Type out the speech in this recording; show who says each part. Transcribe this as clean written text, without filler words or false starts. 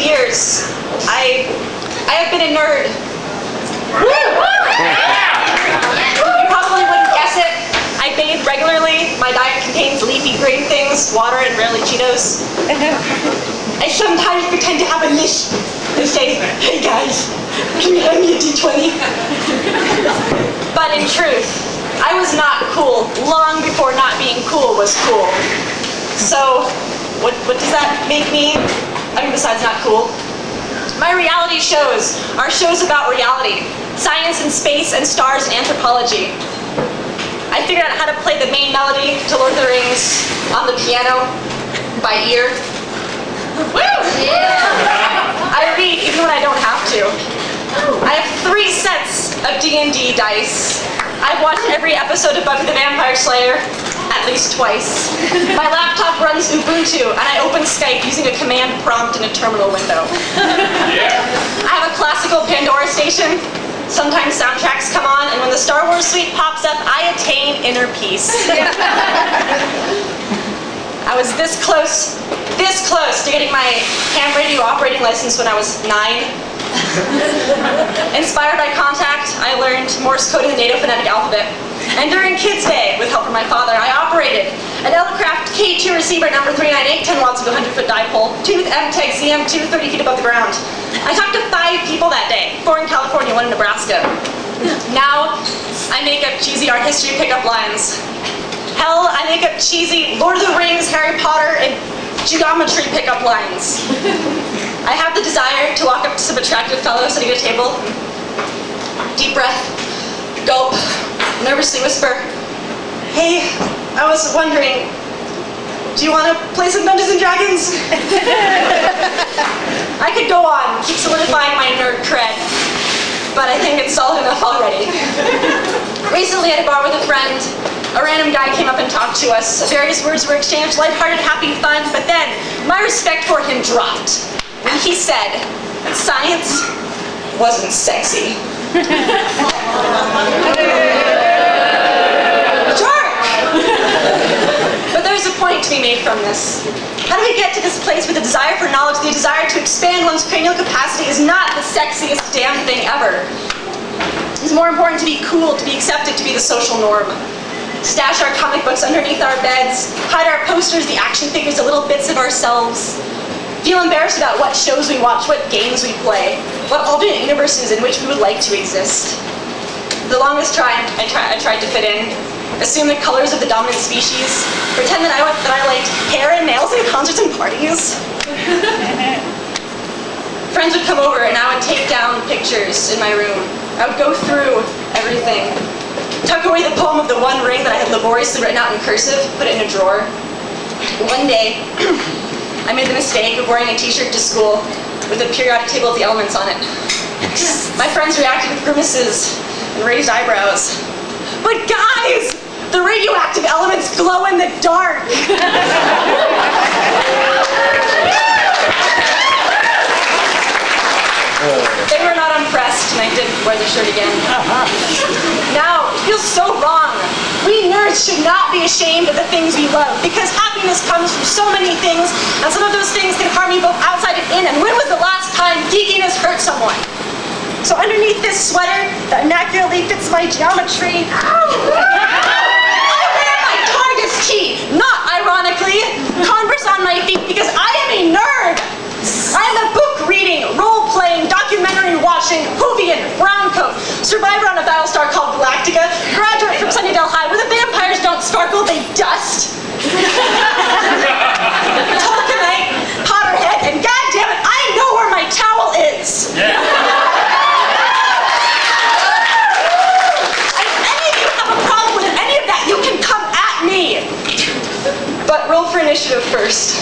Speaker 1: years, I have been a nerd. You probably wouldn't guess it. I bathe regularly. My diet contains leafy green things, water, and rarely Cheetos. I sometimes pretend to have a lisp and say, "Hey guys, can you hand me a D20? But in truth, I was not cool long before not being cool was cool. So, what does that make me? I mean, besides not cool. My reality shows are shows about reality, science and space and stars and anthropology. I figured out how to play the main melody to Lord of the Rings on the piano by ear. Woo! Yeah. I read even when I don't have to. I have 3 sets of D&D dice. I've watched every episode of Buffy the Vampire Slayer at least twice. My laptop runs Ubuntu, and I open Skype using a command prompt in a terminal window. Yeah. I have a classical Pandora station. Sometimes soundtracks come on, and when the Star Wars suite pops up, I attain inner peace. I was this close to getting my ham radio operating license when I was 9. Inspired by Contact, I learned Morse code in the NATO phonetic alphabet. And during Kids Day, with help from my father, I operated an Elecraft K2 receiver number 398, 10 watts of a 100-foot dipole, tooth MTEG ZM2, 30 feet above the ground. I talked to 5 people that day, 4 in California, 1 in Nebraska. Now, I make up cheesy art history pickup lines. Hell, I make up cheesy Lord of the Rings, Harry Potter, and geometry pickup lines. I have the desire to walk up to some attractive fellow sitting at a table, deep breath, gulp, nervously whisper, "Hey, I was wondering, do you want to play some Dungeons and Dragons?" I could go on, keep solidifying my nerd cred, but I think it's solid enough already. Recently at a bar with a friend, a random guy came up and talked to us. Various words were exchanged, lighthearted, happy, fun, but then my respect for him dropped when he said that science wasn't sexy. But there's a point to be made from this. How do we get to this place where the desire for knowledge, the desire to expand one's cranial capacity is not the sexiest damn thing ever? It's more important to be cool, to be accepted, to be the social norm. Stash our comic books underneath our beds, hide our posters, the action figures, the little bits of ourselves. Feel embarrassed about what shows we watch, what games we play, what alternate universes in which we would like to exist. The longest time, I tried to fit in. Assume the colors of the dominant species, pretend that I liked hair and nails and concerts and parties. Friends would come over and I would take down pictures in my room. I would go through everything. Tuck away the poem of the One Ring that I had laboriously written out in cursive, put it in a drawer. One day, I made the mistake of wearing a t-shirt to school with a periodic table of the elements on it. My friends reacted with grimaces and raised eyebrows. But guys, the radioactive elements glow in the dark. They were not impressed, and I didn't wear the shirt again. Now, it feels so wrong. We nerds should not be ashamed of the things we love, because happiness comes from so many things, and some of those things can harm you both outside and in, and when was the last time geekiness hurt someone? So underneath this sweater that immaculately fits my geometry, I wear my TARDIS key, not ironically, Converse on my feet, because I am a nerd. I am a book-reading, role-playing, documentary-watching, Whovian, browncoat, survivor on a battlestar called Galactica, graduate from Sunnydale High, where the vampires don't sparkle, they dust. Tolkienite, Potterhead, and goddammit, I know where my towel is. Yeah. If any of you have a problem with any of that, you can come at me. But roll for initiative first.